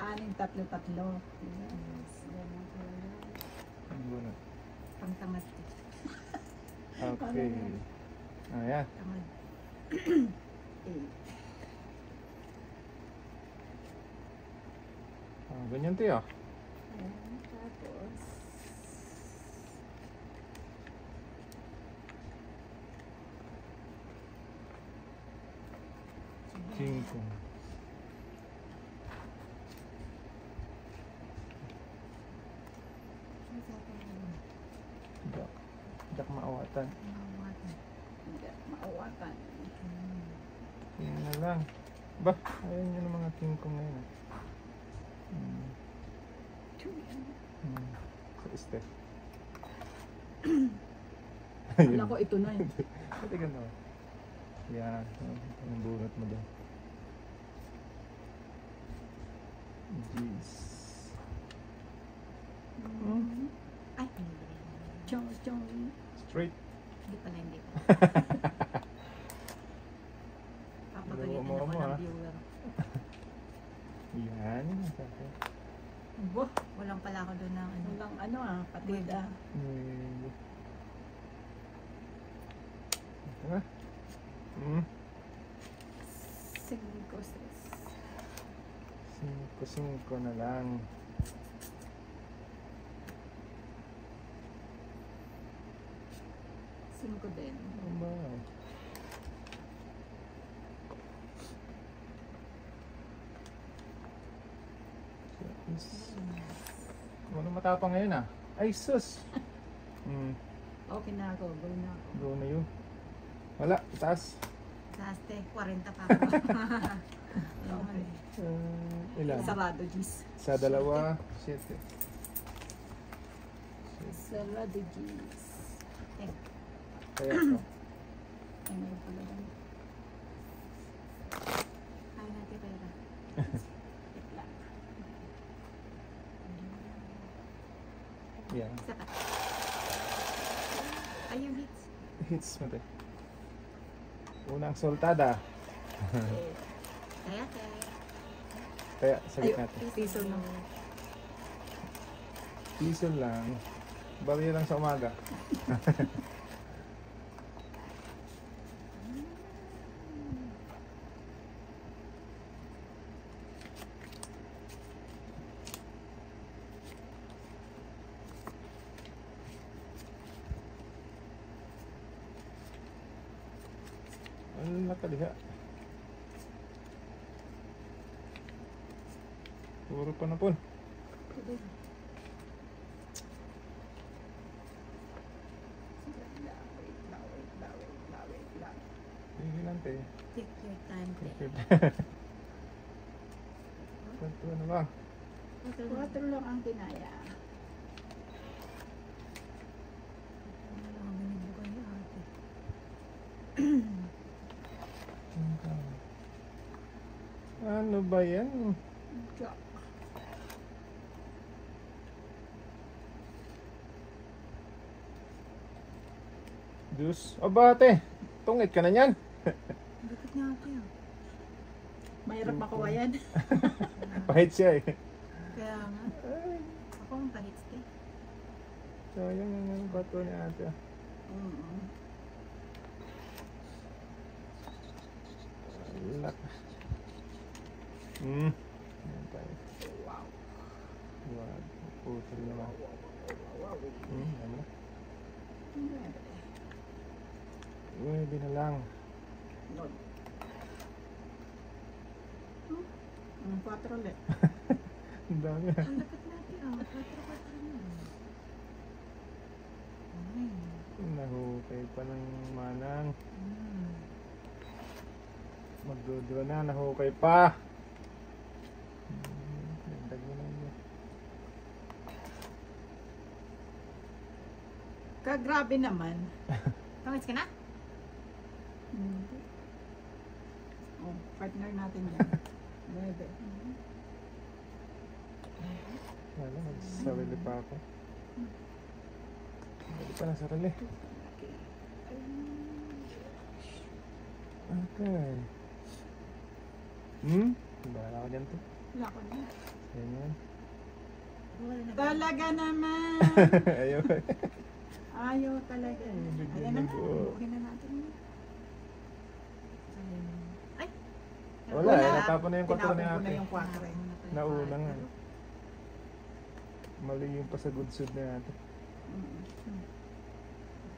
aning tatlo-tatlo. Yes, ganun talaga. Ang bunot. Pangtamad. Okay. Ayan. Tamad. Ganyan tayo. Ayan, tapos Cinco. Dak maawatan. Hindi, maawatan. Yan na lang. Ba, ayun yun ang mga king kong ngayon. Sa este. Wala ko ito na eh. Pati ganda. Yan. Ang bunot mo doon. Jeez. ay, Chong, chong. Straight. hindi pala, hindi pala. Dalawa Papagalitan mo ako mo, ng ah. viewer. Yan. Boh, Walang pala ako doon ng ano. walang ano ah, patid ah. Ito na. Cinco, sis. 5 na lang. Cinco din. Aba. Ano matapang ngayon ah? Ay sus! Okay na ako, go na ako. Go na yun. Wala, taas. Laste, 40 pa ako. Okay. Ilan? Sarado, Gis. Sa dalawa, 7. Sarado, Gis. Kaya ito. Ay, meron pala ba? Kaya natin pera. Wait lang. Yan. Isa pa. Ay, yung hits. Hits mo tayo. Unang soltada. Kaya, kaya. Kaya, sagot Ay, natin. piso lang. Piso lang. Bariya lang sa umaga. Ano nakaliha? Puro pa na po. Hindi lang tayo. Take your time. Kanto na ba? 4 lang ang kinaya. Ano ba yan? Jack. Diyos. O bate, tungit ka na yan. Bakit nga ate ah? Mahirap makuha yan. Pahit siya eh. Kaya nga. Ay, Ako ang pahits eh. sayang yung bato ni ate. Lak. Ayan tayo. Wow. Wag. Putol naman. Ano na? Uy, na lang. Lord. 4 ulit. Ang dami. Ang dapat natin ah. 4-4 na. Ay. Nahukay pa ng manang. Magdodraw na, nahukay pa. Dagdag mo na yun. Kagrabe naman. Pangits ka na? Hindi. Oh, partner natin yan. 9. Wala, magsarili pa ako. Hindi pa na sarili. Okay. Bahala ka dyan to. Wala ko na. Yan yan. Wala na. Talaga naman. Ayaw. Ayaw talaga. Bigyan Ayan na ng nga. buo. Bukin na natin. Ay! Wala eh, natapon na yung 4 ni Tinapon ko na ate. yung 4 eh. Nauna nga. Mali yung pasagudsod ni ate. Mm.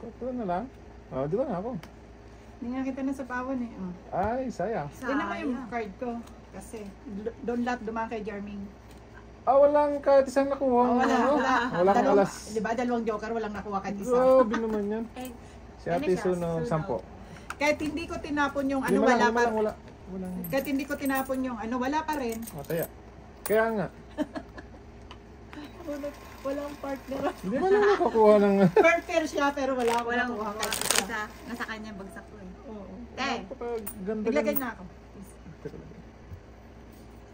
4 na lang? Oh, di ba nga ako? Hindi nga kita na sa pawon eh. Oh. Ay, sayang. Tingnan mo yung card ko. Kasi doon lahat dumaan kay Jerming. Ah, walang kahit isang nakuha. Oh, wala, ano? wala. Walang Dalawang- alas. Di ba, dalawang joker, walang nakuha kahit isa. Grabe naman yan. Eh, Si ate siya? Suno, 10. Kahit hindi ko tinapon yung ano, Lima wala lang, pa. lima lang, wala. Walang, Kahit hindi ko tinapon yung ano, wala pa rin. taya. Kaya nga, Walang partner. hindi mo lang nakakuha ng... Fair siya, pero wala akong walang nakuha kuha. kahit isa. Isa, nasa kanya bagsak ko eh. Oo. Te! Napakaganda Naglagay lang. na ako.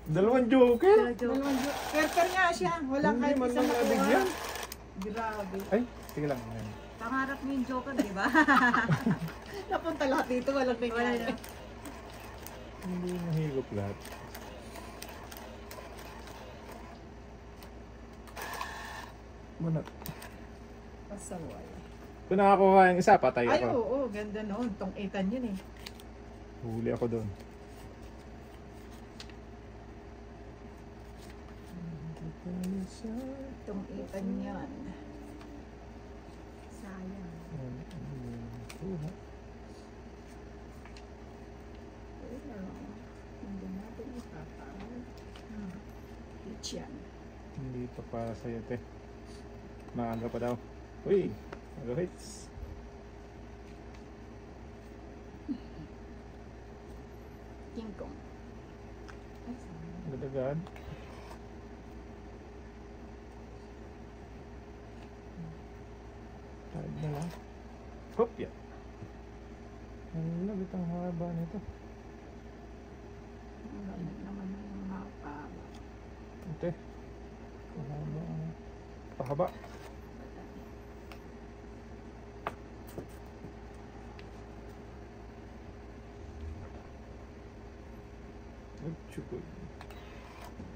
Dalawang joker? Dalawang fair nga siya. Wala Hindi kahit man isang lang nakuha. nabigyan. Grabe. Ay, sige lang. Ayan. Pangarap mo yung joker, di ba? Napunta lahat dito, walang Wala nangyari. na. Hindi nahigop lahat. Manat. Pasaway. Kung nakakuha yung isa, patay Ay, ako. oo, ganda noon. Tong 8 yun eh. Huli ako doon. Tong 8 yan. Sayang. Hindi natin ipapawal. Pitch yan. Hindi pa para sa'yo, te. Maaga pa daw. Uy! Maaga hits. King Kong. Agad-agad. Tag na lang. Hop! Yan. Ang labit ang haba nito. Ano naman yung mapaba. Ate. Pahaba. Pahaba. Utsukoy.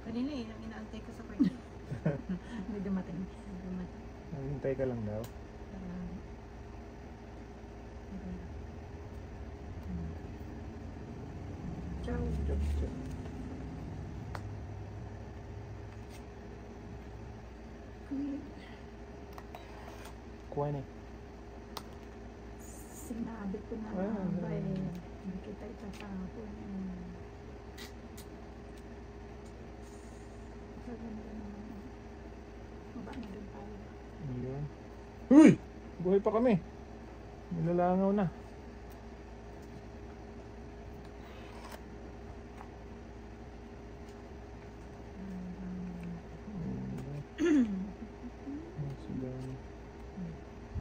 Kanina eh, ang inaantay ko sa kanya. Hindi dumating. Naghintay ka lang daw. Ciao. Chop, chop. Kuha na eh. Sinabi ko na Ah, nga ba eh. ganun. Hindi kita itatapon. Kaganda naman. Maba na rin tayo. Yun. Uy! Buhay pa kami. Nilalangaw na.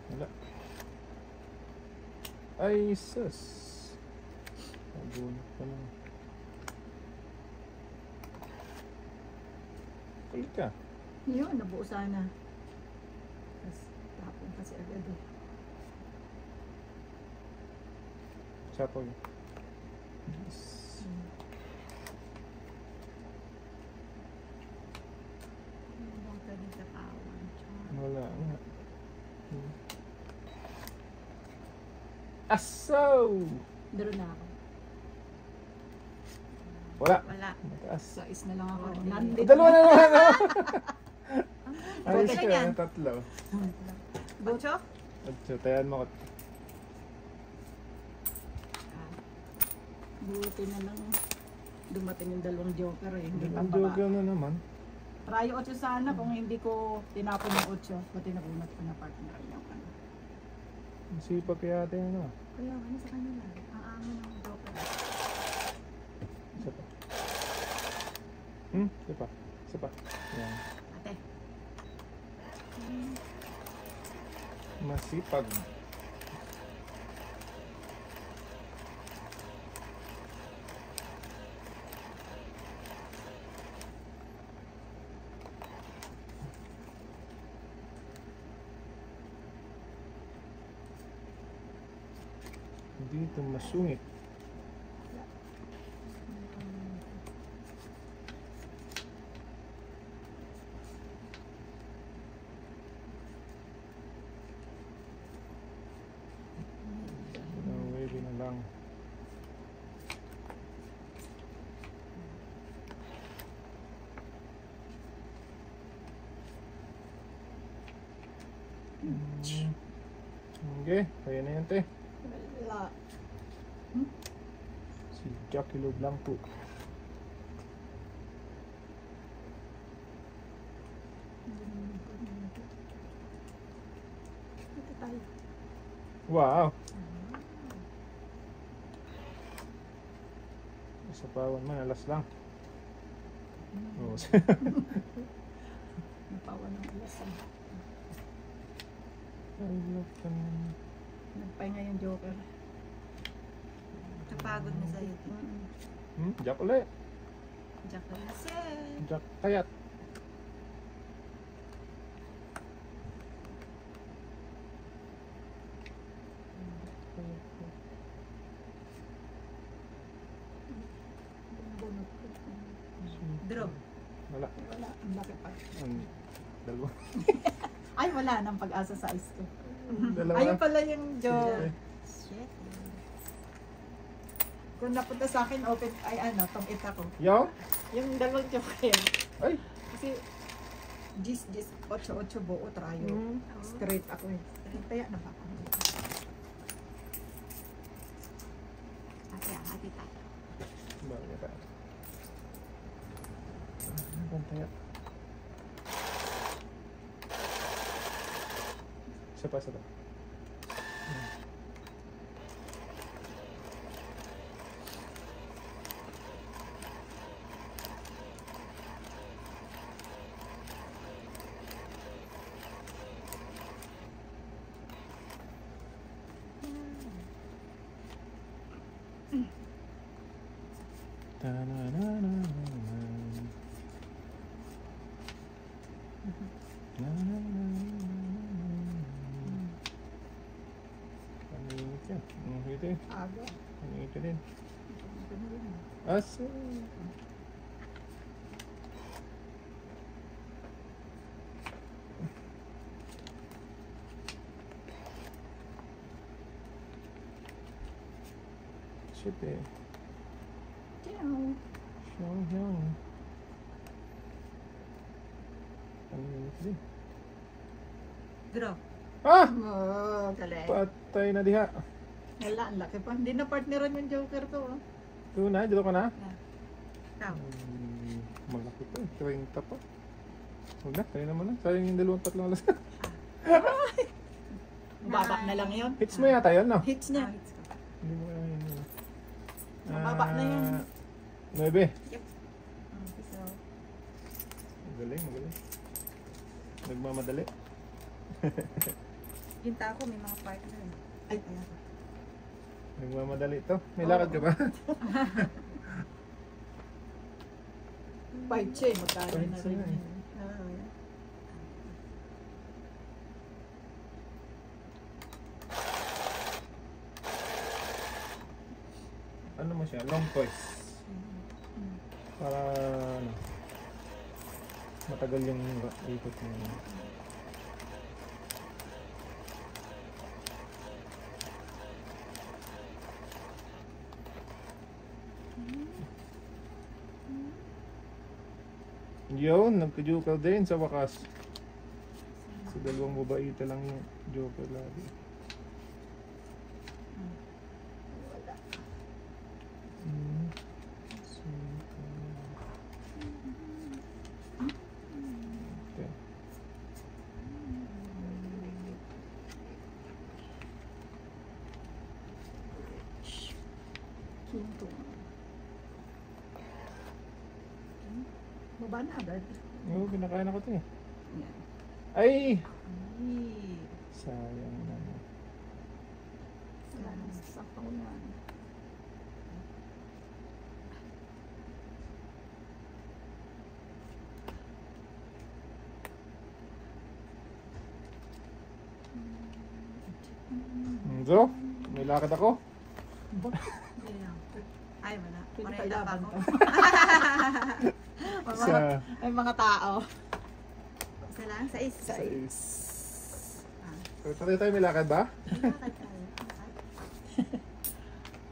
Wala. Ay, sus. Pabunot pa lang. Kulit ka. Yun, nabuo sana. Tapos tapon kasi agad eh. Chapo yun. Yes. Huwag ka din sa kawan. Wala nga. Asaw! Daro na ako. Wala. Wala. Mataas. Sa is na lang ako. Oh, Nandito. Dalawa na naman, no? Ayos Okay ka, yan. tatlo. Bocho? At tayan mo ko. Buti na lang dumating yung dalawang joker eh. Hindi Ang pambaba. joker na naman. Try 8 sana kung hindi ko tinapon yung 8. Buti na unat ko na partner yung ano. Ang sipag kaya ate ano. Kaya ano sa kanya lang. Ang amo ng joker. Isa pa. Isa pa. Isa pa. Yan. Ate. Masipag. Dito masungit. Okay, kaya na yan, te. Wala. Si Jackie Lo Blanco. Ito tayo. Wow! Sa pawan man, alas lang. Oh. Napawan ng alas. Ay, look ka naman. Nagpahinga yung Joker. Napagod na sa'yo. Jack ulit. Jack Lasel. Jack kayat. Bunot. Draw. Wala. Wala. Ang laki pa. Dalawa. Ay, wala nang pag-asa sa ice ko. Dalawa. Ayun pala yung Joker. Shit. Kung napunta sa akin, open, ay ano, tong ita ko. Yo? Yung dalawang Joker. Ay! Kasi, 8 buo, trayo. Straight ako eh. Kaya na ba ako? Hati tayo. Bagay pa. Pantaya. Isa pa. Paningit yan. Paningit yan. Aga. Paningit ka din. Asa? Shit eh. Ciao. Siyang. Paningit din. Draw. Ah! Oh, galing. Patay na diha. Wala, ang laki pa. Hindi na partneran yung Joker to. Oh. Doon na, dito ka na. Ikaw. Malaki pa eh. 30 pa. Huwag na, tayo naman na. Sayang yung 2-3 alas. Mababa na lang yun. Hits mo yata yun, no? Hits niya. Hits ko. Hindi mo kaya yun. Mababa na yan. 9. So, Magaling. Nagmamadali. yung tako may mga partner. Ay, Nagmamadali to. May lakad ka ba? 5K, magkano na Five rin na eh. yun. Ano mo siya? Long toys. Para ano, matagal yung ikot niya. Yun, nagka-joker din sa wakas. Sa dalawang babaita lang yung joker lagi. Okay. Kinto. Baba na agad. Oo, kinakain ako ito eh. Yan. Ay! Ay. Sayang naman. Wala na, sakto ko na. So, may lakad ako. Hindi lang. Ay, wala. Pinapalaban 40 pa ka. ako. Sa Ay, mga tao. Isa lang? Sa isa. Sa Tatay tayo, may lakad ba? Lakad tayo.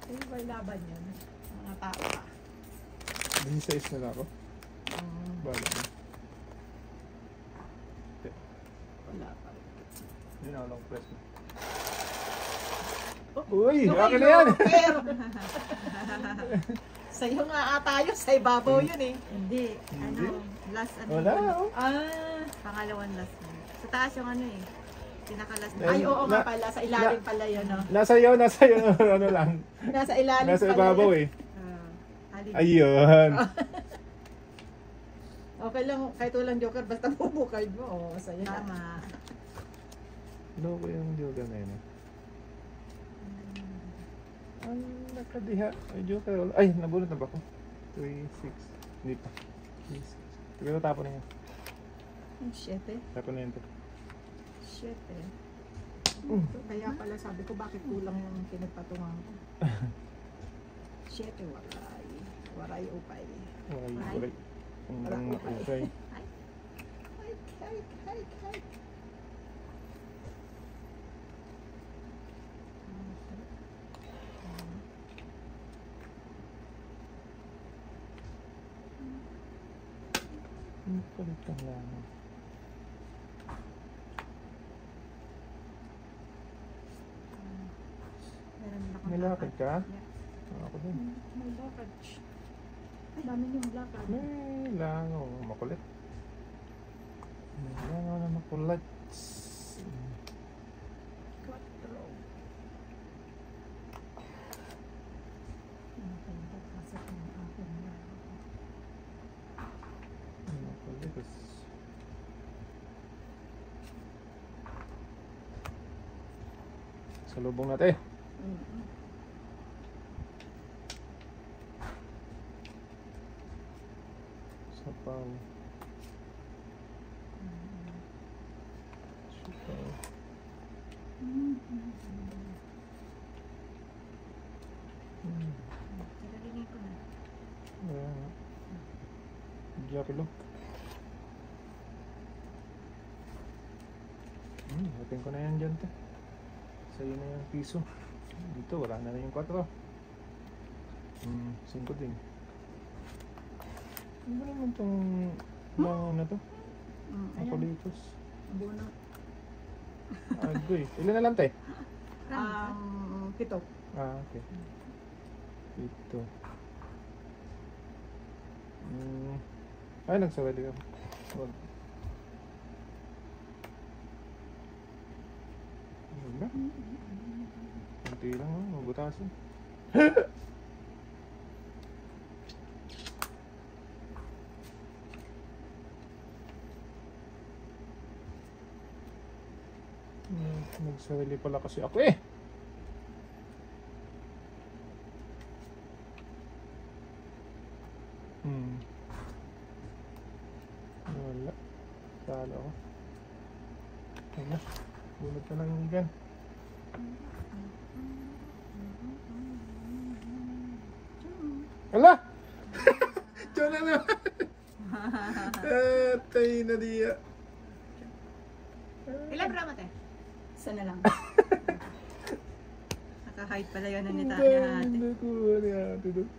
Ay, may laban yun. Mga tao pa. 16 na lang ako. Bala na. Wala pa. Yun ang long press mo. Oh, Uy, okay, akin na yan! Joker. Sa'yo nga tayo, sa ibabaw yun eh. Hindi. Hindi. Ano, last ano. Wala, oh. Pangalawang last na. Sa taas yung ano eh. Pinaka-last na. Ay, oo nga Na- pala, sa ilalim pala yun, no? Nasa iyo, ano lang. Nasa ilalim Nasa pala ibabaw yun. eh. Halid. Ayun. Okay lang, kahit walang joker, basta bubukard mo. Oo, sa'yo na. Tama. Loko yung joker na yun. Ay, nakadiha. Ay, joker. Ay, nabunot na ba ako? 3, 6. Hindi pa. 3, 6. Pero tapon na yan. Ay, shit eh. Tapon na yan to. Shit eh. Kaya pala sabi ko, bakit kulang yung pinagpatungan ko. Shit eh, waray. Waray upay. Waray. Hanggang nakusay. Ay. Palit lang lang. Meron na akong Nilakad ka? Yeah. Ako din. May lakad. Ay, dami yung lakad. May langaw. Makulit. May langaw na makulit. Quattro. Makulit. Salubong natin. Mm-hmm. Sapaw. Sapaw. Nalilingin ko na. Ayan nga. Diakilo. Hatin ko na yan dyan te. Sa'yo na yung piso. Dito wala na yung 4. 5 din. Ano naman itong langaw na to? Ako Ayan, dito. bunot. Agoy. Ilan na lang te? 7. Okay. Ito. Ay, nagsawali ka. Wag. Wag na. Kunti lang, mabutasin. Nagsawali pala kasi ako eh. Wala. Talo ako. Wala. Bunot na lang yung igan. Wala! Diyan na naman! Tay na diya. Ilan grama te? Isa na lang. Naka-hide pala yun ang nita Tay niya ate. na kuha ni ate doon.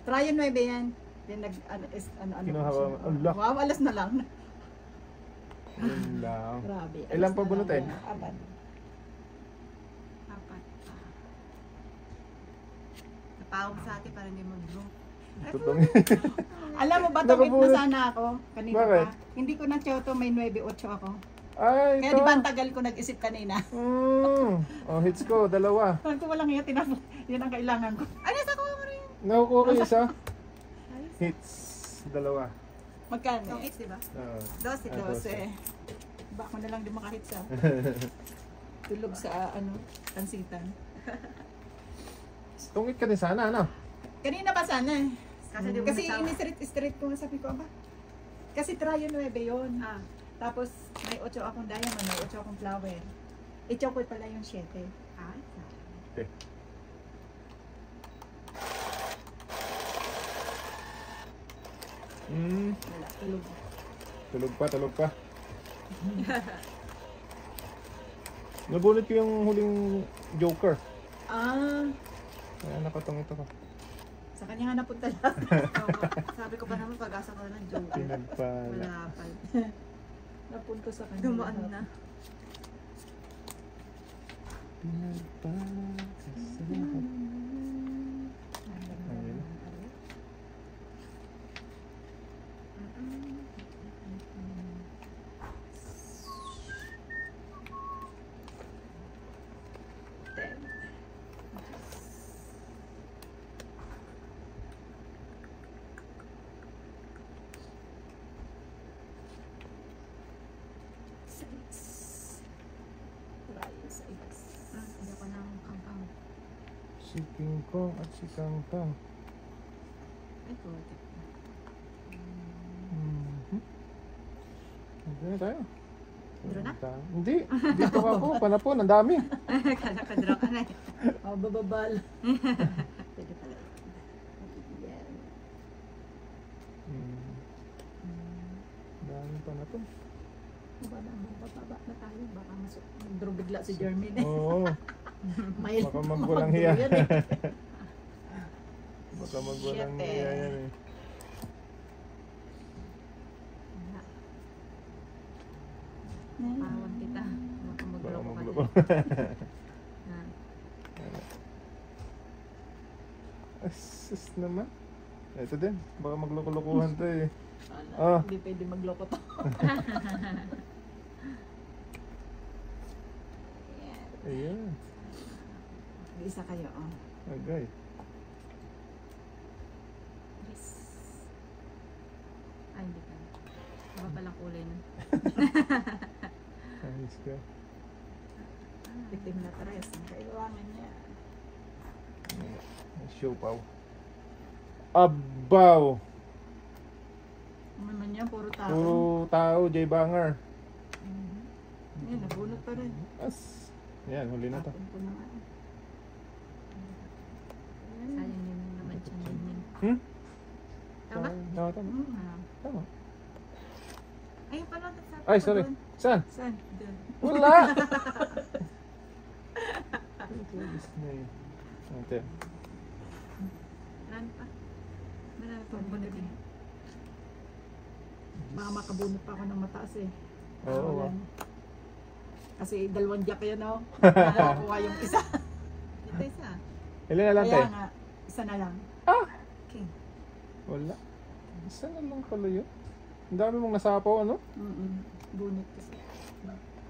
Try yung 9 yan. Then ano. Kinuha ko. siya. Allah. Wow, alas na lang. Yun lang. Grabe. Ilan alas pa na bunutin? lang yan. Apat. 4. Napawag sa ate para hindi mag-bloom. Tutong. Alam mo ba, tawid na Nakabunot. sana ako. Kanina Bakit? pa. Hindi ko na choto, may 9-8 ako. Ay, Kaya ito. di ba ang tagal ko nag-isip kanina? Oh, hits ko. 2. Kung ko walang iya, tinapos. Yan ang kailangan ko. Ay, nasa ko mo rin. Nakukuha ko isa. Hits. 2. Magkano? Itong 8, diba? 12. Ah, 12. Ba ako na lang di makahit sa tulog sa pansitan. Tungit ka din sana, ano? Kanina pa sana eh. Kasi di mo Kasi nasama. ini-street ko nga sabi ko, aba. Kasi try yung 9 yun. Ah, Tapos may 8 akong diamond, may 8 akong flower. I-chocolate pala yung 7. ay, Okay. Wala, tulog. Tulog pa. Nabunot ko yung huling joker. Ah, Kaya nakatungit ako. sa kanya nga napunta lahat. sabi ko pa naman pag-asa ko ng joke. Pinagpala. Wala pa. Napunta sa kanya. Dumaan lahat. na. Pinagpapasalamat. Ayun. Ten. Six. Tayo six. Hindi ako ng kangkang. Si King Kong at si Kang Kang. Ay, putik. Hindi na tayo. Draw na? Hindi. Dito ka ako. Panapon. Ang dami. Kala ka draw ka na eh. Oh, bababal. Pwede pala. Yan. Dami panapon. Bababa na tayo. Baka mag-draw bigla si Jermaine. Oo. May Baka magwalang hiya. yan eh. Baka magwalang Shit, eh. hiya yan eh. Pawan kita. Baka Baka magloko ka magloko. na. Asus naman. Ito din. Baka magloko-lokohan to eh. Wala, hindi pwede magloko to. Yan. Ayan. Isa kayo, oh. Agay. Yes. Ay, hindi ka. Iba palang kulay na. Ayos ka. Itim na tres. Ang kailangan niya. Show paw. Abaw. Ano naman yan? Puro tao. Puro tao, Jay Banger. Yan, nabunot pa rin. As. Yan, huli na to. Tapon ko na nga. Sayang yun naman siya ninyo. Hmm? Tama? Tama, tama. Ah. Tama. Ayun pala. Sa Ay, sorry. doon. Saan? Saan? Doon. Wala! Disney. Ate. Marami pa. Marami pa bunot eh. Baka makabunot pa ako ng mataas eh. Oo. Wala na. Kasi dalawang jack yan, oh. Nakakuha yung isa. Ito isa. Ilan na lang, te? Kaya nga, isa na lang. King. Wala. Isa na lang pala yun. Ang dami mong nasapaw, ano? Bunot kasi.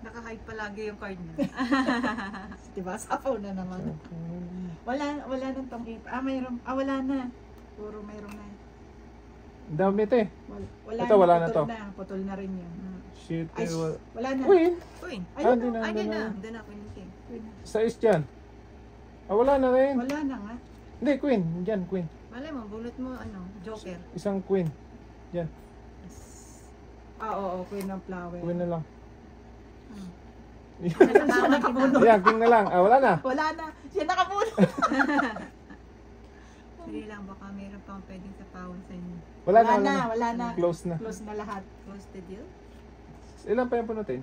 Naka-hide palagi yung card niya. Diba? Sapaw na naman. Wala nang tong 8. Mayroon. Wala na. Puro mayroon na. Ang dami, te. Wala Ito, wala na putol to. na. Putol na rin yun. Shit, Ay, eh. wala na. Queen. Queen. Ayun Hindi na. na. Ay, doon na. na. Doon na, Queen King. Sa is dyan. Wala na rin. Wala na nga. Hindi, Queen. Dyan, Queen. Malay mo, bunot mo, ano, Joker. Isang Queen. Dyan. Oo, Queen ng flower. Queen na lang. Siya nakabunot. Yan, King na lang. Wala na. Wala na. Siya nakabunot. Sige lang, baka meron pang pwedeng sapawan sa inyo. Wala na, Wala na. Close na. Close na lahat. Close the deal? Ilan pa yung punutin?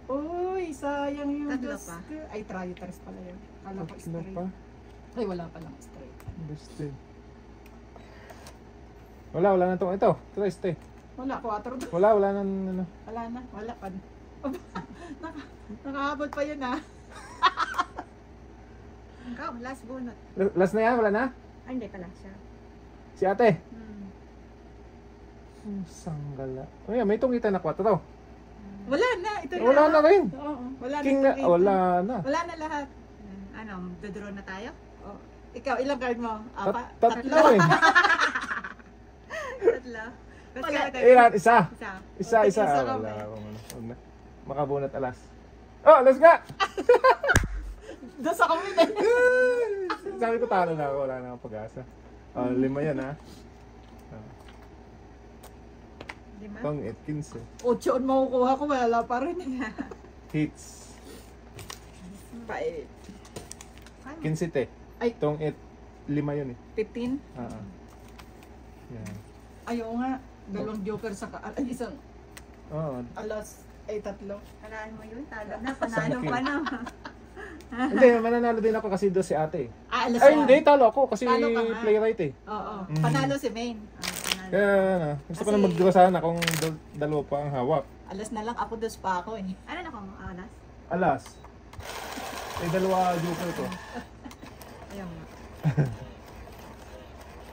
Uy, sayang yung Tatlo Diyos pa. ko. Ay, trayuters pala yun. Kala ko Tatlo straight. pa. Ay, wala palang straight. Beste. Wala na to. Ito, triste. Wala, 4 doon. Wala na, ano. Wala na, wala pa. Nakahabol pa yun ah. Ikaw, last bunot. Last na yan, wala na? Ay, hindi pala siya. Si ate. Hmm. Sanggala. Oh yan, may tungitan na 4 to. Wala na, ito na. Wala na rin. Oo, wala King na. na, wala na. Wala na lahat. Ano, dodraw na tayo? Oh. Ikaw, ilang card mo? Tatlo eh. Tatlo. Kasi Wala. tayo. Ilan? Isa. Isa. Isa. Isa kami. Wala. Huwag na. Makabunot alas. Oh, let's go! Doon sa kami na. Sabi ko talo na ako. Wala na akong pag-asa. 5 yan ha. Lima? Pang 15. 8 on makukuha ko, wala pa rin. Hits. Pa-8. 15 te. Ay. Tong 5 yun eh. 15? Yan. Ayaw nga. Dalawang joker sa isang Oo. alas ay 3. Talaan mo yun, talo na, panalo pa na. Hindi, mananalo din ako kasi doon si ate. Alas Ay, hindi. Talo ako kasi Talo ka nga. playwright eh. Oo. Mm. Panalo si Maine. Panalo. Kaya ano, gusto ko na Kasi- mag-draw sana kung dalawa pa ang hawak. Alas na lang ako, dos pa ako eh. Ano na kung alas? Alas. Eh, dalawa joker ko. Ayaw nga.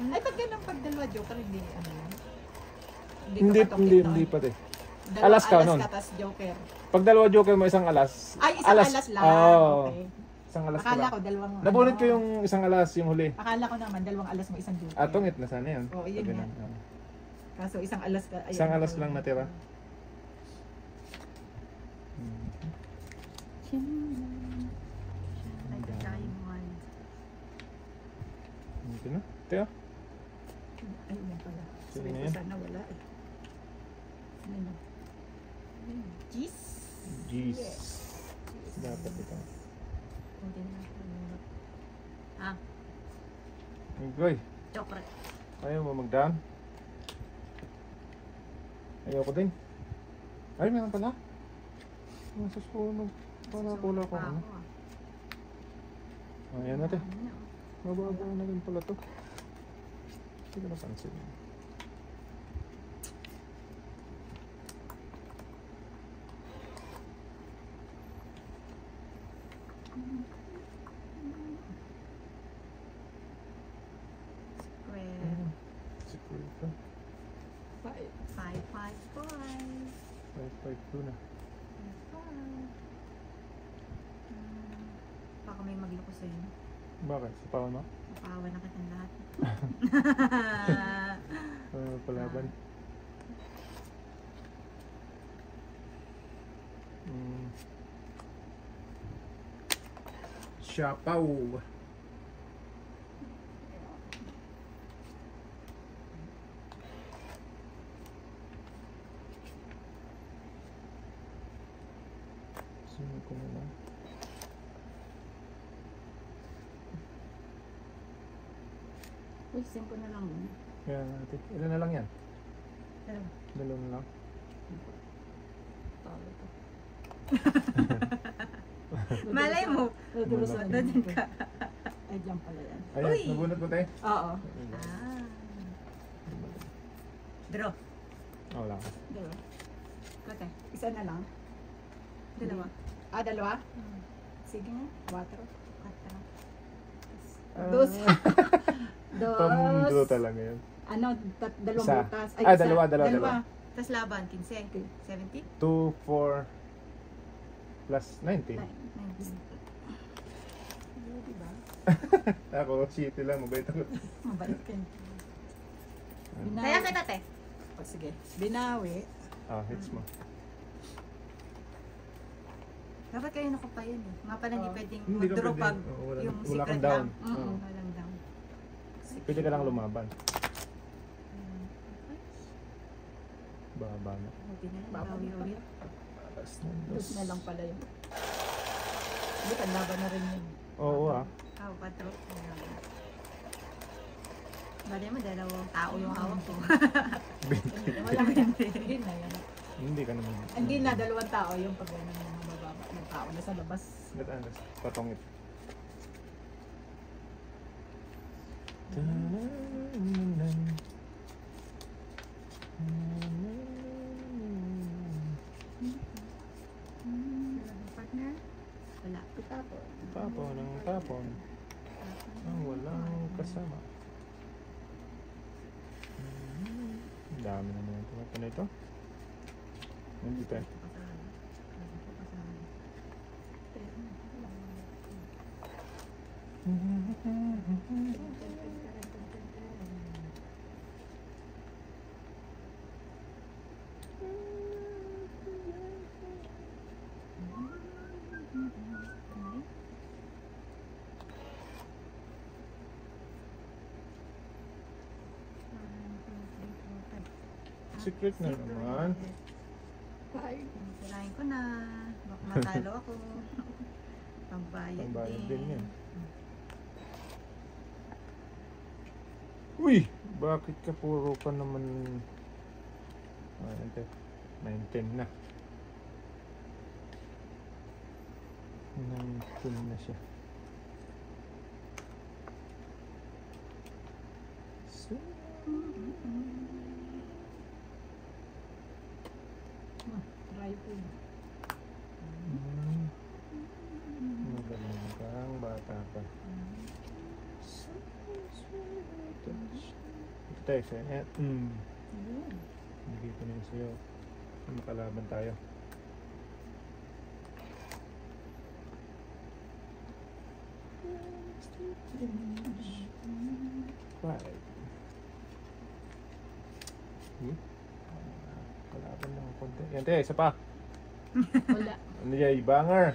Ay, pag ganun, pag dalawa joker, hindi, ano yan? Hindi, ka hindi, patungkit hindi nun. pa eh. Dalawang Alas ka nun. tas joker. Pag dalawa joker mo, isang alas. Ay, isang alas lang. Oo. Okay. Isang alas ka Akala lang. ko dalawang Nabunot ano. ko yung isang alas, yung huli. Akala ko naman dalawang alas mo isang joker. Tungit na sana yun. Oo, yun Pag nga. ganun, oo. Kaso isang alas ka. Ayun, Isang alas lang natira. Ay, kakain mo. Ito na. Teo. Ayun yan pala. Sino Sabi ko yan? sana wala eh. Ano? Cheese? Jeez. Yes. Dapat ito. Hindi na ako. Ah, Goy, chocolate. ayaw mo mag-down? Ayaw ko din. Ay, meron pala. Nasa sunog. Para pula ko. Ano? Ayan natin. Mababa na rin pala to. Hindi ko napansin. Square. Secret to. 555. 552 na. Baka may magloko sa'yo. Bakit? Sa pawan mo? Napawa na kitang lahat. Palaban. Siapaw. Sino ko na lang? Uy, 5 na lang. Kaya natin. Ilan na lang yan? Dalawa. Dalawa na lang. Talo to. Malay mo. Dudulos Malay. na Doon ka. Ay, dyan pala yan. Ayan, Uy! nabunot mo tayo? Oo. Ah. Draw. Wala ka. Dalawa. Okay. Isa na lang. Dalawa. Ah, dalawa? Sige nga. 4. Katara. Dos. Pamdro Dos. talaga yun. Ano, dalawang Isa. butas. Ah, dalawa. Tapos laban, 15. 70? 2, 4, plus 19. 19. Diba? Ako, city lang. Mabait ako. Mabalik ka. Kaya kita, te. Oh, sige. Binawi. Hits mo. Dapat kayo nakapayan eh. Nga pala hindi Oh. pwedeng Hindi ka mag-draw pwede. pag Wala- yung wala kang secret down. lang. Oo. Walang down. Pwede ka lang lumaban. Baba na. Buti na lang. Baba Bawi na ulit. Alas na Dos na lang pala yun. Hindi, panlaban na rin yun. Oo Ah, patro. Bali mo, dalawang tao yung hawak ko. Wala na. Hindi na yan. Hindi ka naman. Hindi na, dalawang tao yung pag ano yung mababa ng tao na sa labas. Alas, patongit. Partner? Wala. Tapos, Tapon ng tapon. Ang walang kasama. Ang dami naman ito. Ito na ito. Hindi tayo. Secret na naman. ay, Sirahin ko na. Baka matalo ako. Pambayad Pambayad din. din yan. Uy! Bakit ka puro pa naman... ito. 19 na. 19 na siya. So, Magaling kang bata pa. Ito tayo siya. Bigay ko na yun sa'yo. Makalaban tayo. Right. Kalaban ng konti. Yan tayo, isa pa. Wala. Ano yan? Banger.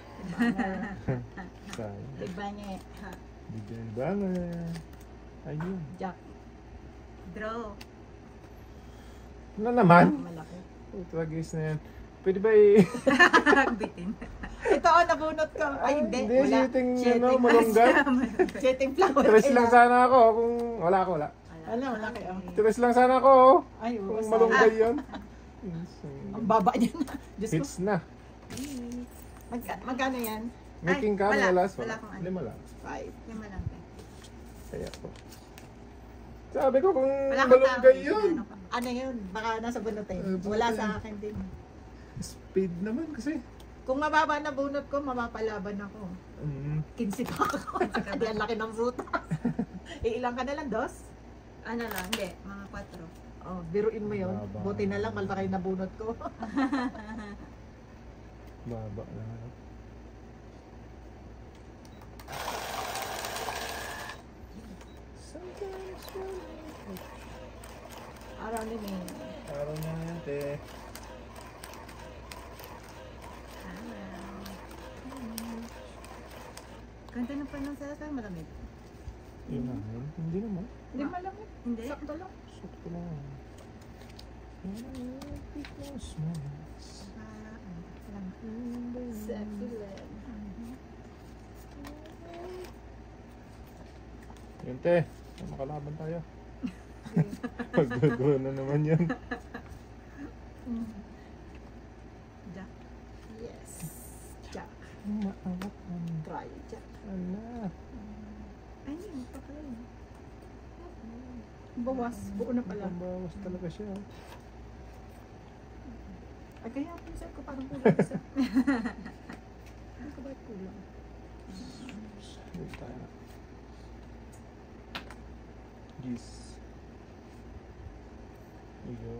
Sayang. Iba niya. Bigyan banger. Ayun. Jack. Draw. Ano naman? Malaki. Tragis na yan. Pwede ba Bitin. Ito nabunot ko. Ay, hindi. Hindi, Wala. shooting, malunggay. Shooting flower. Tres lang sana ako. Kung wala ako, wala. Wala, wala kayo. Tres lang sana ako. Ay, Kung basta. malunggay yun. Ang baba niya na. Diyos ko. Hits na. Magkano yan? Making ka, wala. malas. Wala akong ano. 5 lang. 5. Lima lang. Kaya po. Sabi ko kung Wala kang malunggay tao. yun. Ano ka? Ano yun? Baka nasa bunutin. Bunutin. Wala sa akin din. Speed naman kasi. Kung mababa na bunot ko, mapapalaban ako. 15 pa ako. Hindi, ang laki ng fruit. Iilang ka na lang, dos? Ano lang, hindi. Mga 4. Oh, biruin mo yun. Baba. Buti na lang, malaki na bunot ko. Baba na. Araw ni May. Araw na yan, te. Ganda ng panang sa saan malamig. Yun na. Hindi naman. Hindi malamig. Hindi. Sakto lang. Sakto lang. Happy Christmas. Sexy land. Yun, te. Makalaban tayo. Magdagawa na naman yan. Jack. Yes. Jack. Maawak naman. Try Jack. Ala. Ay, hindi pa pala yun. Bawas. Buo na pala. Bawas talaga siya. Ay, kaya pinsan ko parang kulang isa. Ano ka ba kulang? Dito tayo. Gis. Iyo.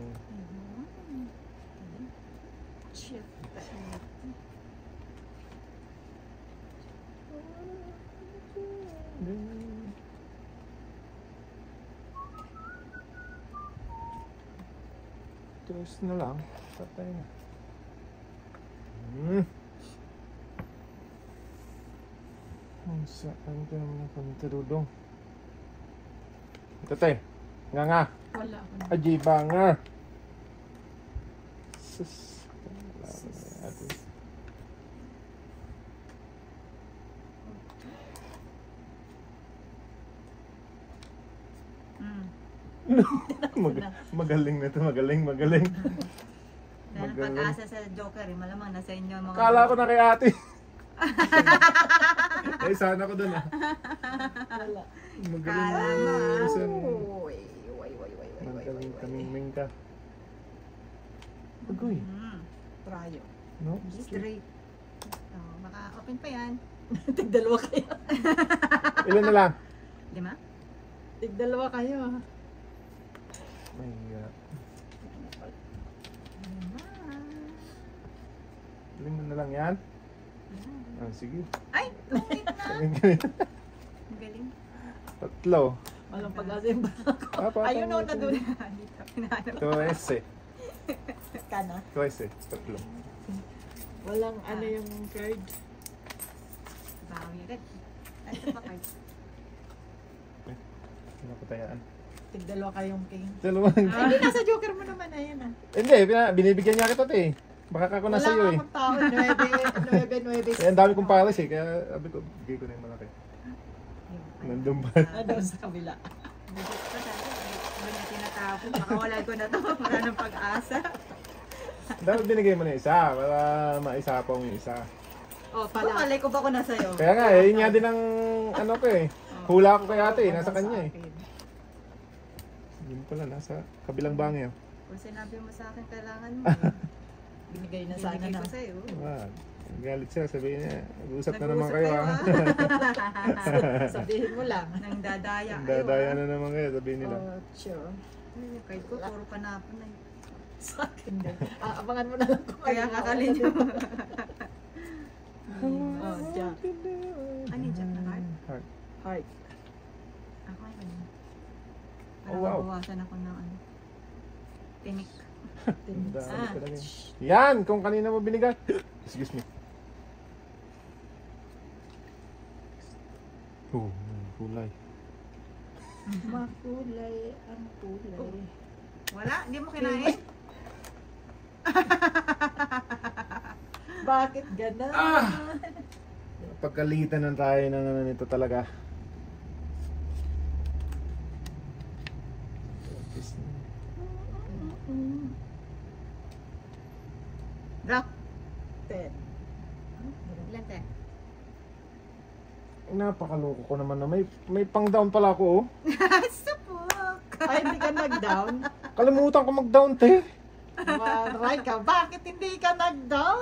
Shit. Terus na lang. Patay na. Ang saan ka naman pantadudong? Ito te. Nga nga. Wala ako na. Aji banger. Sus. Wala ko na natin. Magaling na to. Magaling. Dahil Magaling. pag-asa sa Joker, eh, malamang nasa inyo ang mga... Kala ko na kay ate. Ay, sana ko dun ah. Wala. Magaling Kala mo, na. ah. Minsan, Way. magaling kaming ka. Agoy. Trayo. No? Straight. Oh, baka open pa yan. Tigdalawa kayo. Ilan na lang? 5? Tigdalawa kayo. May ilan na lang yan? Ah, sige. Ay! Wait na! Galing. Ang galing. 3. Walang pag-asa yung bako. Ah, Ayun o, na dun. Dito, pinahanap. 13. Kana. 13. 3. Walang ano yung card. Bawi agad. Ito pa card. Ano ko tayaan? Tigdalawa kayong king. Dalawang. Ay, hindi nasa joker mo naman na yan ah. Hindi, binibigyan niya kita eh. Baka ako na Wala sa'yo nga eh. akong tao. 9. Eh, ang dami kong pares eh. Kaya sabi ko, bigay ko na yung malaki. Nandun ba? Doon sa kabila. Budget pa dati. Hindi na tinatapon. Baka wala ko na to. Wala ng pag-asa. Dapat binigay mo na isa para maisapong yung isa. Oh, Pala. pala. Palay ko ba ko na sa'yo? Kaya nga, yun nga din ang ano ko eh. Hula ko kay ate eh, nasa kanya eh. Yun pala, nasa kabilang bangyo. Kung sinabi mo sa akin, kailangan mo. Binigay na sana Binigay na. ko sa'yo. Wag. Galit siya, sabihin niya, nag-uusap na naman Nag-uusap kayo kayo, ah. Sabihin mo lang. Nang dadaya. Dadaya na naman kayo, sabihin nila. Sure. Kahit ko, puro panapon na eh. Sa akin din. Abangan mo na lang kung Kaya ano. kakalin nyo. Oh, Jack. Ano yung Jack na heart? Heart. Heart. Ako ay ano. Oh, Para wow. mabawasan ako ng ano. Tinik. Ang dami Ah. talaga. Yan, kung kanina mo binigay. Excuse me. Oh, kulay. Makulay ang kulay. Wala? Hindi mo kinain? Bakit gano'n? Pagkalitan ng tayo ng ano nito talaga. Drop. 10. Ilan te? Napakaloko ko naman na may pang down pala ako oh. Supok! Ay, hindi ka nag-down? Kalimutan ko mag-down te. Maray ka. Bakit hindi ka nag-down?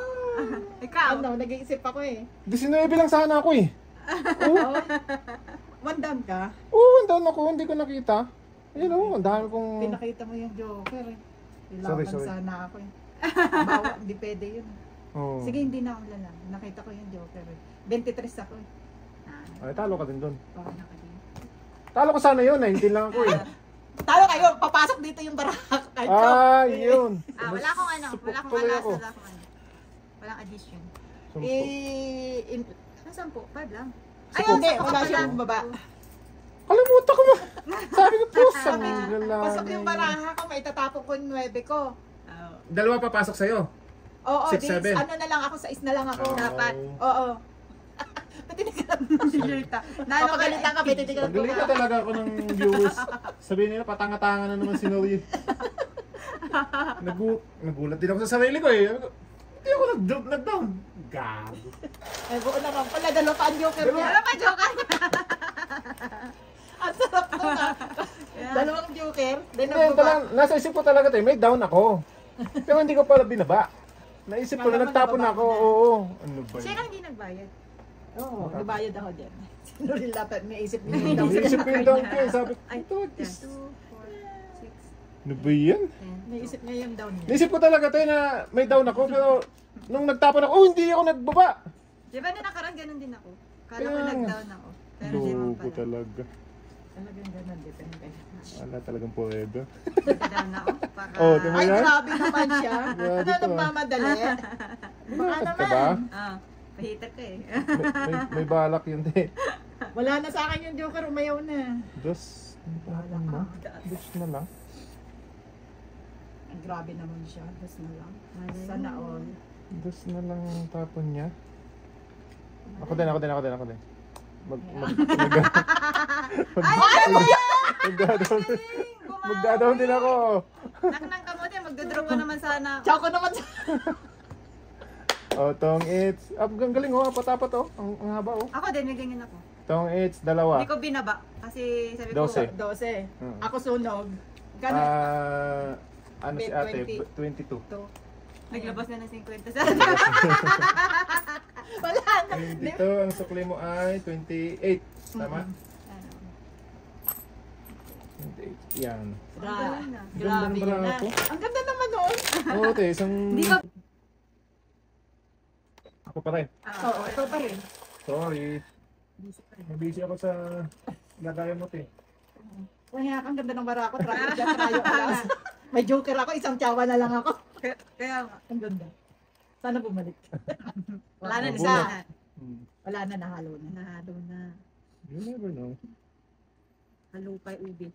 Ikaw? Ano, nag-iisip ako eh. 19 lang sana ako eh. Oh. One down ka? Oo, down ako, hindi ko nakita. Ayun oh, ang dami kong... Pinakita mo yung joker eh. Sorry, Ilaban sorry. sana ako eh. Bawa, hindi pwede yun. Oh. Sige, hindi na ako lalang. Nakita ko yung joker eh. 23 ako eh. Ay, talo ka din doon. Oh. Talo ko sana yun, 19 lang ako eh. Talo kayo, papasok dito yung barak. Ah, yun. Wala akong ano. Supok Wala akong tuloy alas. ako. Wala akong ano. Walang addition. Sumpok. Ano 10? 5 lang. Ay, Ayun, hindi. sakto Wala ka siyang pala. bumaba. Kalimutan ko mo. Sabi ko po, sa Pasok yung baraha ko, maitatapon ko yung 9 ko. Dalawa papasok sa'yo. Oo, 6, di, 7. ano na lang ako, 6 na lang ako. Dapat. Oo. Pati na ka Papagalitan ka, pati ka Pagalitan talaga ako ng viewers. Sabihin nila, patanga-tanga na naman si Noe. Nagulat din ako sa sarili ko eh. Sabi ko, hindi ako nag-down. Gago. Eh, buo naman pala, dalawa pa ang joker niya. Wala pa joker niya. Ang sarap ko na. Dalawang joker. Then Hindi, talagang, nasa isip ko talaga tayo, may down ako. Pero hindi ko pala binaba. Naisip ko na nagtapon ako, oo. Ano ba Siya yun? lang hindi nagbayad. Oo, nabayad ako din. Sinuril dapat, may isip niya yung down. Naisip ko yung down ko eh. Sabi ko, Ay, ito, 2, 4, 6, ano ba yan? 10. May isip niya yung down niya. Naisip ko talaga tayo na may down ako, pero nung nagtapon ako, oh, hindi ako nagbaba. Di ba na nakaraan ganun din ako? Kala ko Kaya nga. nag-down ako. Pero di mo Logo pala. talaga. Talagang ganun, depende. Wala talagang poedo. Nag-down ako. Para... Oh, di ba? Ay, yan? grabe naman siya. Grabe Ano, to, ah. nagmamadali? Baka Bakit ka ba? naman. Ah, pahitar ka eh. May balak yun eh. Wala na sa akin yung joker, umayaw na. Dos, ano ba Balak mo? ka. Dos na lang. Ang grabe naman siya. Tapos na lang. Malay Sana mo. all. Dos na lang ang tapon niya. Ako din. Magdadaon din ako. Nak ng kamote, magdodrop ka naman sana. Choco naman sa... Oh, tong it's. Ang galing oh, apat-apat oh. Ang haba oh. Ako din, may ganyan ako. Tong it's, dalawa. Hindi ko binaba. Kasi sabi ko, 12. 12. Ako sunog. Ganun. Ano si ate? 20. 22. naglabas na ng 50 sa Wala na. Dito, ang sukli mo ay 28. Tama? ano. 28. Yan. Galing na. Grabe Ganda ng yun na. braso. Ang ganda naman nun. Oo, te, isang... Hindi ba? Ako pa rin. Oo, ikaw pa rin. Sorry. Busy ako sa lagayan mo, te. Kaya ang ganda ng bara ko. Trayo alas. May joker ako, isang tsawa na lang ako. Kaya nga. Ang ganda. Sana bumalik. Wala na, Bulat. isa na. Wala na, nahalo na. Nahalo na. You never know. Halo pa ubi.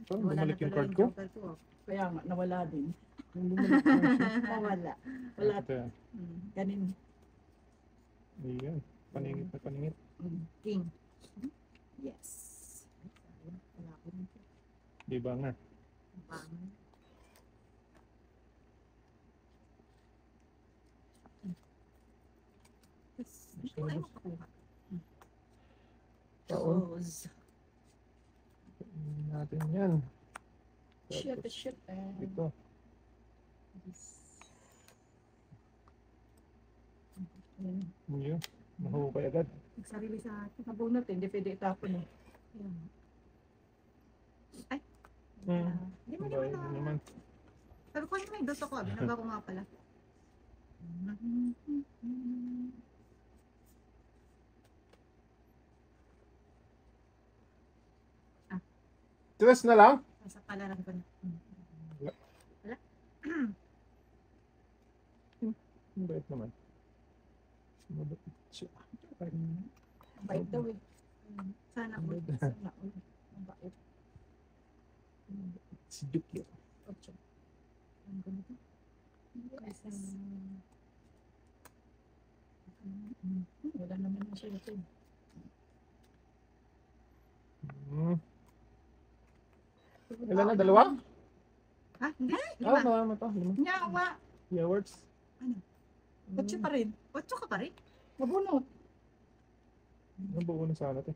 Saan Wala na bumalik yung tuloy card ko? joker ko. Kaya nga, nawala din. Yung bumalik na siya. Nawala. Wala. Ito yan. Ganin. Ayan. Paningit na paningit. King. Yes. Wala ko nito. Di ba nga? Gusto ko ay makakuha. Rose. Tingnan natin yan. Shit, shit. Ito. Ayan. Yun. Mahukay agad. Nagsarili sa atin. Nabunot eh, hindi pwede itapon eh. Ayan. Ay. Hmm. Hindi mo Bahay naman naman. Sabi ko yung may doto ko. Binaba ko nga pala. Tres na lang? Nasa palaran ko na. Ang bait naman. Mabait siya. Bait daw eh. Sana all. Sana all. Mabait. Si Juki. Ocho. Ang ganito. Yes. Wala naman na siya ito. Ilan na? Dalawa? Ha? Hindi? Ah, Lima. marami pa. Lima. Nyawa. Yeah, words. Ocho pa rin. 8 ka pa rin? Nabunot. Nabuo na sana ito.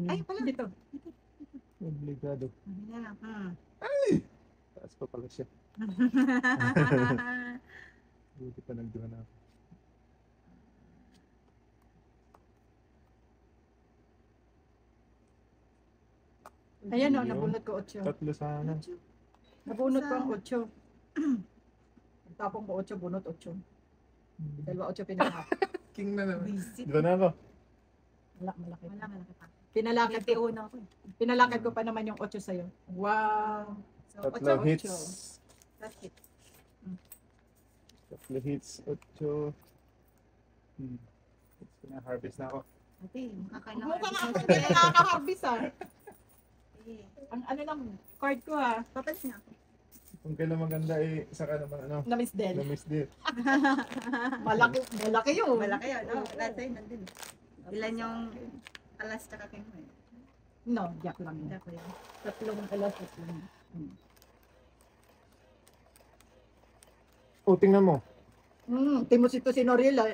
Ay, pala. Dito. Obligado. Ano na lang. Taas pa pala siya. Buti pa nagduha na ako. Ayan o, Yun. nabunot ko ocho. Tatlo sana. Nabunot ko ang ocho. Tapong ko ocho, bunot ocho. Dalawa ocho pinalakit. King na naman. Visit. Dito na ako. Malaki. Wala, malaki pa. Pinalakit ko. Nagtiuna ako eh. Pinalakit ko pa naman yung ocho sa'yo. Wow. So, Tatlo 8. hits. That's it. Tatlo hits. 8. Hits ko na. Harvest na ako. Ate, makakailangan. Mukha nga ako hindi nakaka-harvest ah. Eh, Ang ano lang, card ko ah. papalis niya ako. Kung kailan maganda eh, saka naman ano. Na-miss din. Na-miss din. Malaki yun. Malaki yun, no? Lahat sa'yo nandun. Ilan yung alas tsaka kayo mo eh. No, yak lang yun. Ako yun. Tatlong alas, tatlong. Oh, tingnan mo. Timosito si Norila.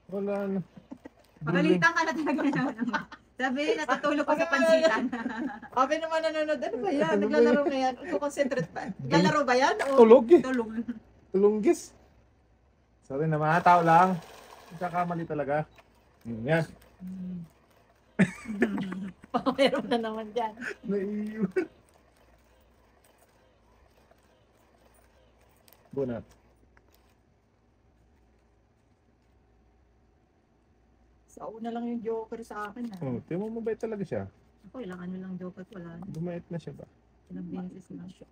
Wala na. Pagalitan ka na talaga naman. Sabi, natutulog ko sa pansitan. Sabi naman nanonood, ano ba yan? Naglalaro na yan. Concentrate pa. Naglalaro ba yan? O Tulog eh. Tulog. Tulunggis. Sorry na mga tao lang. Nagkakamali talaga. Yan. meron na naman dyan. Naiiwan. Bunat. Sa una lang yung joker sa akin. Oh, tingnan mo mabait talaga siya. Ako, ilang ano lang joke at wala. Bumait na siya ba? Ilang beses na siya.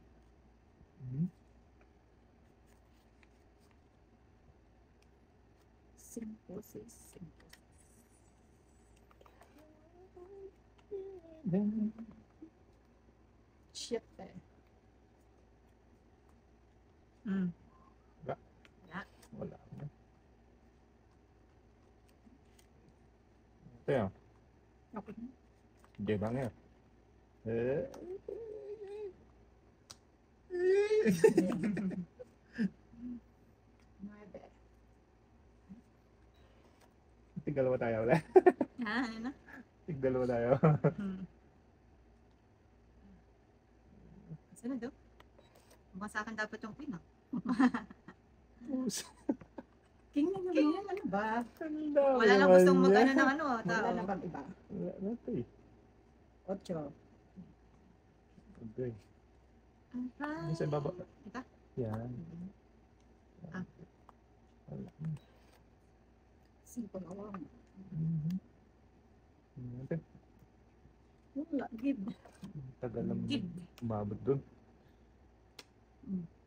Simple, simple. Shit eh. Wala na. Ito yan. Okay. Hindi ba nga? Nueve. Tigdalawa tayo ulit. Ha, ano na? Tigdalawa tayo. Saan na daw? Mukhang sa akin dapat yung queen ah. King na naman yan, ano ba? Wala lang gustong mag-ano ng ano, Wala tao. na bang iba? Wala na ito eh. Ocho. Okay. Ano sa baba? Ito? Yan. Ah. Wala. Cinco na lang. Ito. Wala, give. Tagal lang Gib. umabot dun.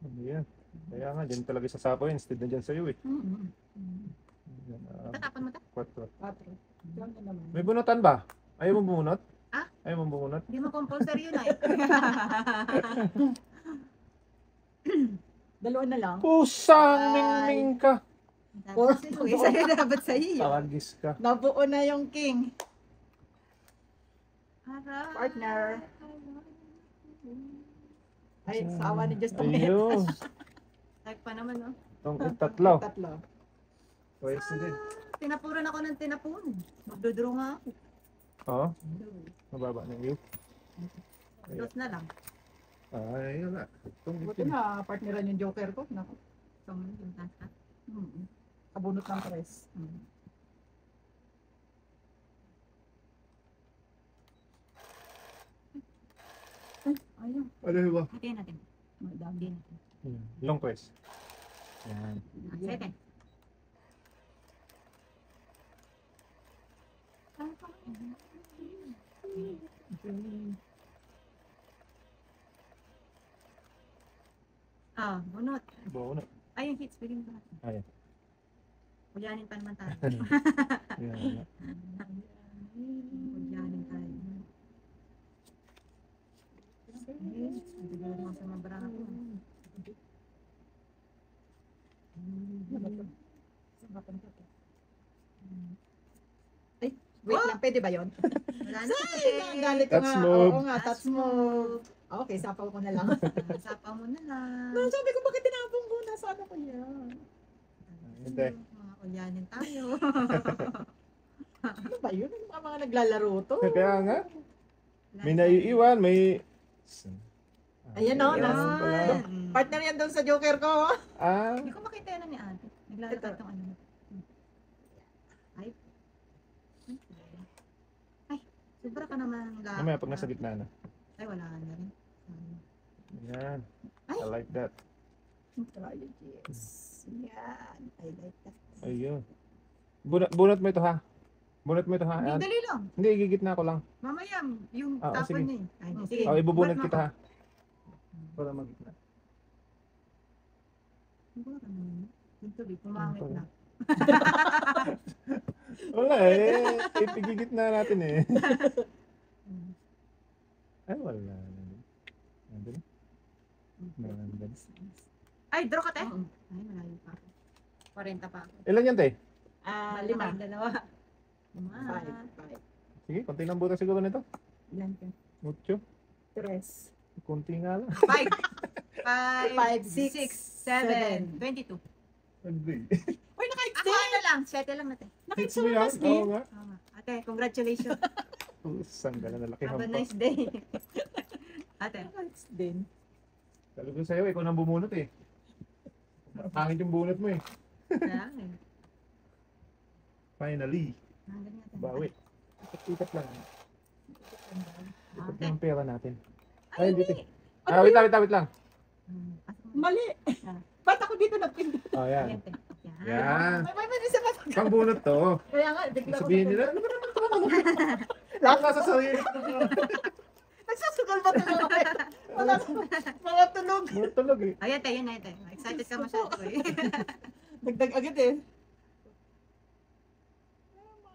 Ano yan? Kaya nga, dyan talaga sasapaw yun. Instead na dyan sa'yo eh. Yan, Tatapon mo ta? 4. Quatro. Diyan na naman. May bunutan ba? Ayaw mo bumunot? Ah? Ayaw mo bumunot? Hindi mo compulsory yun ay. Dalawa na lang. Pusang mingming ka! Four. Sa'yo dapat sa'yo. Tawagis ka. Nabuo na yung king. Aray. Partner. Ay, sa awa ni Diyos tong Ayun. Type pa naman no. Itong tatlo. Tatlo. Pwes na din. Tinapuran ako ng tinapon. Magdodraw nga ako. Oo. Mababa na yun. Dos na lang. Ay, wala. Buti na, partneran yung joker ko. Naku. So, yung taas ka. Kabunot ng tres. Ayun. Ano ba? Hatiin natin. Madami. Hatiin natin. Long press. Yan. Sete. Ah, bunot. Bawa na. Ay, yung hits. Bigyan mo natin. Ayan. Ulyanin pa naman tayo. Yan. Ulyanin tayo. Bigyan mo sa mga barako. Ay, wait lang, pwede ba yun? Wala na. Ang galit ko Touch nga. move. Oo nga, touch move. Okay, sapaw ko na lang. Sapaw mo na lang. No, sabi ko, bakit tinapong ko? Nasa ano ko yan? Hindi. Mga ulyanin tayo. Ano ba yun? Ano ba mga naglalaro to? Kaya nga, may naiiwan, may... Ayan, no, Ayan no. pala. Partner yan doon sa joker ko. Ah, Hindi ko makita yan ni ate. Naglalakad tong ano. Ay. Ay. Sobra ka naman lang. mamaya pag nasa gitna na. Ay, wala ka na rin. Yan. Ay. I like that. Try it, yes. Yan. I like that. Ayun. Bunot mo ito ha. Bunot mo ito ha. Hindi, Ayan. dali lang. Hindi, igigitna ko lang. Mamaya, yung Ah, oh, sige. tapon niya eh. Ay, hindi. Sige. O, ibubunot Bunot mo kita ako. ha. Para magitna. Siguro ka naman. Yung tuloy, pumangit na. Wala eh. Ipigigitna natin eh. Ay, wala. Nandun. Nandun. Ay, draw ka te. Oo. Ay, malayo pa ako. 40 pa ako. Ilan yan, te? Lima. Malaki, dalawa. Lima. Five. Sige, konti lang buta siguro nito. Yan ka. Mucho. Tres. Konti nga lang. 5. 5, Five, 6, six, 7, 22. Agree. Uy, nakait Ako ano lang, 7 lang natin. Nakait Hits mo yan? sa Oo nga. Oo nga. Ate, congratulations. Sangga na nalaki Have a hampa. nice day. Ate, Nakait din. Sabi ko sa'yo, ikaw nang bumunot eh. Pangit yung bunot mo eh. kaya nga eh. Finally. Hanggang natin. Bawi. Ikat lang. Ikat Ate. lang ang pera natin. Ay, Ay, dito. hindi. Ah, wait lang, wait lang, wait lang. Pasok mo. Mali. Ba't ako dito nagpindot? Oh, yan. Yan, te. Yan. Yan. May isa pa. Pang bunot to. Kaya nga, bigla ko Sabihin nila, ano ba naman ito? Lahat nasa sarili. Nagsasugal ba ito? Mga tunog. Bunot tulog eh. Ayan, te, yun na, te. Excited ka masyado eh. Dagdag agad eh.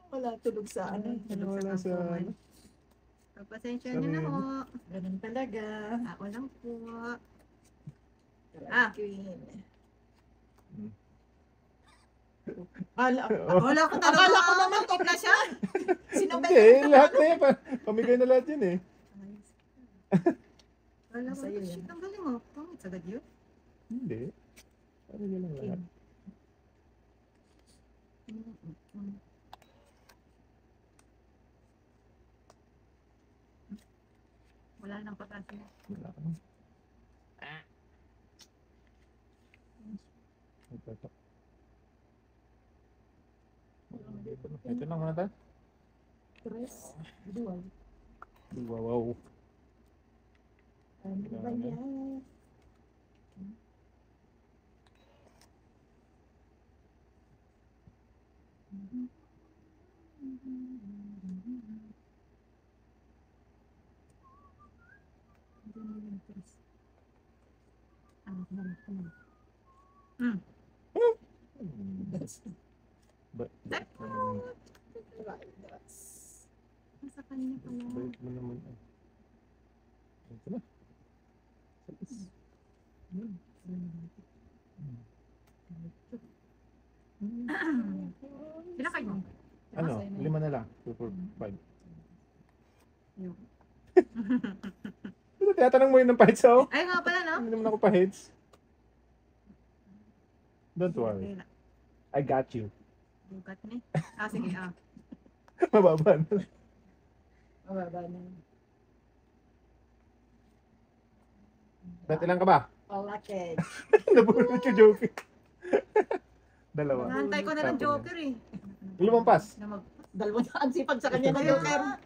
Wala tunog sa ano. Wala sa ano. Pagpasensya nyo na ho. Ganun talaga. Ako lang po. Ah. Queen. Ala, Wala ko talaga. Akala ko naman top na siya. sinabay Hindi, lahat na eh. Pamigay na lahat yun eh. Wala ko. Sa'yo yan. Shit, ang galing mo. Pangit sagad yun. Hindi. Ano yun lang lahat? Wala nang pag-asa. Wala ka. Ito. Ito lang muna tayo. Tres. Dual. Wow. Ano ba yan? But, Nasa kanya pala. balik mo naman. Ito na. Ilan kayo? Ano? 5 na lang. 2, 4, 5. Yung. Tinatanong mo yun ng fights ako. Ay nga pala, no? Hindi naman ako pa-heads. Don't worry. Okay na. I got you. Bugat ni. Ah, sige. Ah. Mababa na. Mababa na. Bet, ilan ka ba? Palakid. Nabunot ka, Joker. Dalawa. Nahantay ko na ng Tapos Joker eh. Lumampas. Na mag... Dalawang ang sipag sa kanya ng Ayun Joker. nga.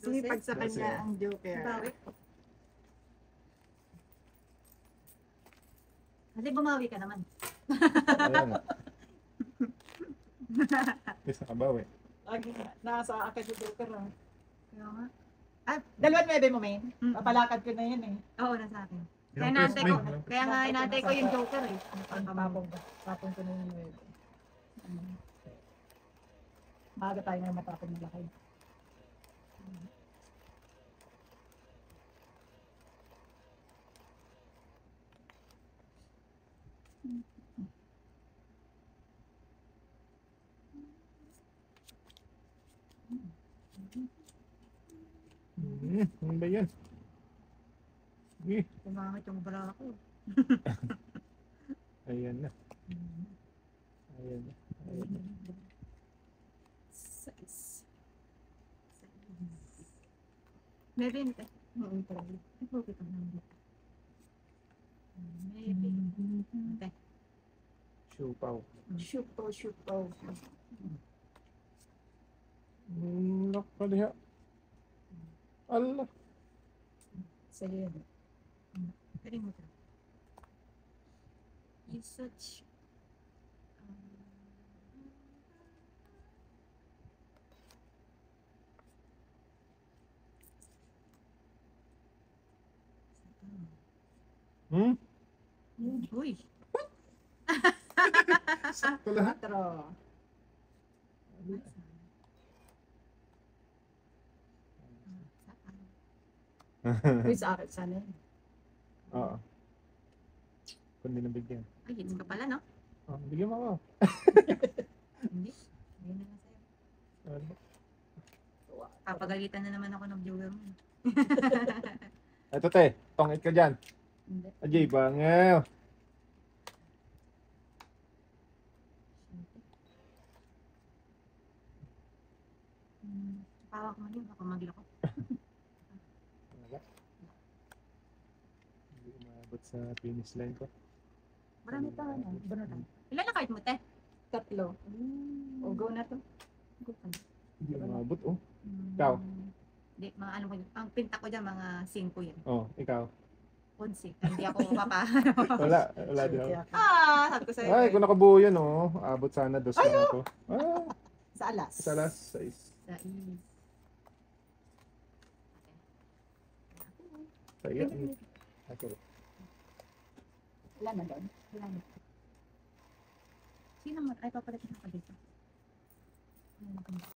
12. Sipag sa Kasi- kanya ang Joker. Bawi. Kasi bumawi ka naman. Ayan na. Yes, nakabawi. Lagi nasa akin yung Joker. Ah. Kaya nga. Dalawang 9 mo, men. Mm. Papalakad ko na yan eh. Oo, nasa akin. Kaya Ilang inaantay pesos, ko. May? Kaya nga inaantay ko yung Joker eh. Tapon ko na yung 9. Maaga tayo ngayon matapon ng lakay. Ano ba yan? Sige. Pumangit yung bra ko. Ayan na. Ayan na. Ayan na. May 20. Mm, probably. Okay ka naman. Maybe. Okay. Siupaw. Shoot po. Nakaliha. Allah. Sige yan. Galing mo to. You such... Hmm? Uy! Sakto lahat. 4. Uy, sa akin sana yun. Oo. Kundi nabigyan. Ay, hits ka pala, no? Oh, bigyan mo ako. Hindi. Hindi na lang sa'yo. Ano? Papagalitan na naman ako ng viewer mo. Ito te, tongit ka dyan. Hindi. Ajay, bangel. Pawak mo din, baka maglako. Wala. Hindi umabot sa finish line ko. Marami pa ano. Bunutan. Ilan na card mo, te? 3. O, go na to. Go ka na. Hindi umabot, oh. Ikaw? Hindi, mga ano ko yun. Ang pinta ko dyan, mga 5 yan. Oh, ikaw. 11. Hindi ako papa. Wala din ako. Sabi ko sa'yo. Ay, eh. kung nakabuo yun, oh. Abot sana, 2 lang ako. Ah, Sa alas. sa last 6. Sa is. Saya. Okay. Wala na doon. Wala na. Sino mo? Ay, papalit na ka dito. Ay, maganda.